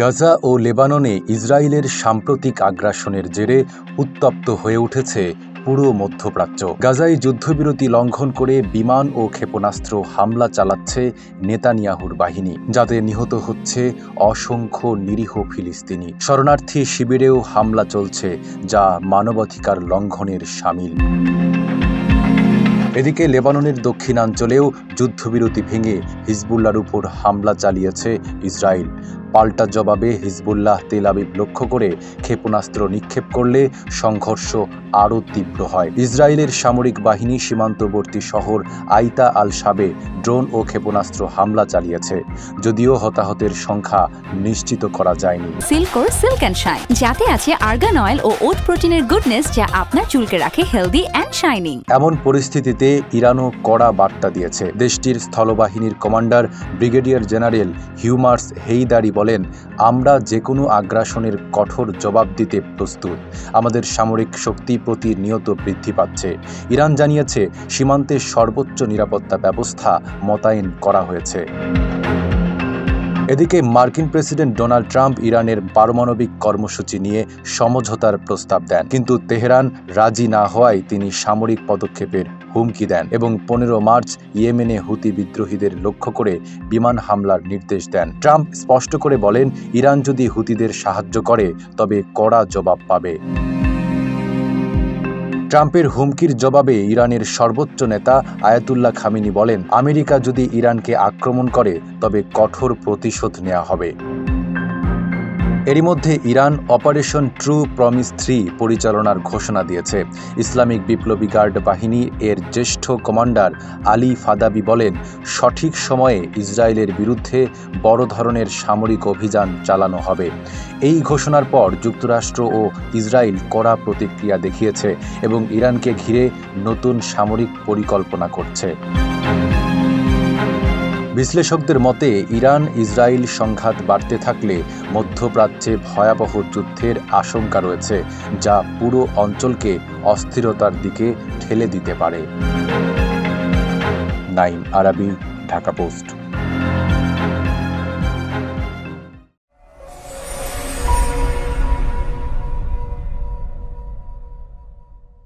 গাজা ও লেবাননে ইসরায়েলের সাম্প্রতিক আগ্রাসনের জেরে উত্তপ্ত হয়ে উঠেছে পুরো মধ্যপ্রাচ্য। গাজায় যুদ্ধবিরতি লঙ্ঘন করে বিমান ও ক্ষেপণাস্ত্র হামলা চালাচ্ছে নেতানিয়াহুর বাহিনী, যাতে নিহত হচ্ছে অসংখ্য নিরীহ ফিলিস্তিনি। শরণার্থী শিবিরেও হামলা চলছে, যা মানবাধিকার লঙ্ঘনের শামিল। এদিকে লেবাননের দক্ষিণাঞ্চলেও যুদ্ধবিরতি ভেঙে হিজবুল্লাহর উপর হামলা চালিয়েছে ইসরায়েল। পাল্টা জবাবে হিজবুল্লাহ তেল আবিব লক্ষ্য করে ক্ষেপণাস্ত্র নিক্ষেপ করলে সংঘর্ষ আরও তীব্র হয়। ইসরায়েলের সামরিক বাহিনী সীমান্তবর্তী শহর আইতা আল শাবে ড্রোন ও ক্ষেপণাস্ত্র হামলা চালিয়েছে, যদিও হতাহতের সংখ্যা নিশ্চিত করা যায়নি। সিল্কোর সিল্ক অ্যান্ড শাইন, যাতে আছে আর্গান অয়েল ও ওট প্রোটিনের গুডনেস, যা আপনার চুলকে রাখে হেলদি অ্যান্ড শাইনিং। এমন পরিস্থিতিতে ইরানও কড়া বার্তা দিয়েছে। দেশটির স্থলবাহিনীর কমান্ডার ব্রিগেডিয়ার জেনারেল হিউমার্স হেইদারি বলেন, আমরা যে কোনো আগ্রাসনের কঠোর জবাব দিতে প্রস্তুত। আমাদের সামরিক শক্তি প্রতিনিয়ত বৃদ্ধি পাচ্ছে। ইরান জানিয়েছে সীমান্তে সর্বোচ্চ নিরাপত্তা ব্যবস্থা মোতায়েন করা হয়েছে। এদিকে মার্কিন প্রেসিডেন্ট ডোনাল্ড ট্রাম্প ইরানের পারমাণবিক কর্মসূচি নিয়ে সমঝোতার প্রস্তাব দেন, কিন্তু তেহরান রাজি না হওয়ায় তিনি সামরিক পদক্ষেপের হুমকি দেন এবং 15 মার্চ ইয়েমেনে হুতি বিদ্রোহীদের লক্ষ্য করে বিমান হামলার নির্দেশ দেন। ট্রাম্প স্পষ্ট করে বলেন, ইরান যদি হুতিদের সাহায্য করে তবে কড়া জবাব পাবে। ট্রাম্পের হুমকির জবাবে ইরানের সর্বোচ্চ নেতা আয়াতুল্লাহ খামেনি বলেন, আমেরিকা যদি ইরানকে আক্রমণ করে তবে কঠোর প্রতিশোধ নেওয়া হবে। এরই মধ্যে ইরান অপারেশন ট্রু প্রমিস 3 পরিচালনার ঘোষণা দিয়েছে। ইসলামিক বিপ্লবী গার্ড বাহিনী এর জ্যেষ্ঠ কমান্ডার আলী ফাদাবি বলেন, সঠিক সময়ে ইসরায়েলের বিরুদ্ধে বড় ধরনের সামরিক অভিযান চালানো হবে। এই ঘোষণার পর যুক্তরাষ্ট্র ও ইসরায়েল কড়া প্রতিক্রিয়া দেখিয়েছে এবং ইরানকে ঘিরে নতুন সামরিক পরিকল্পনা করছে। বিশ্লেষকদের মতে, ইরান ইসরায়েল সংঘাত বাড়তে থাকলে মধ্যপ্রাচ্যে ভয়াবহ যুদ্ধের আশঙ্কা রয়েছে, যা পুরো অঞ্চলকে অস্থিরতার দিকে ঠেলে দিতে পারে। নাইম আরাবী, ঢাকা পোস্ট।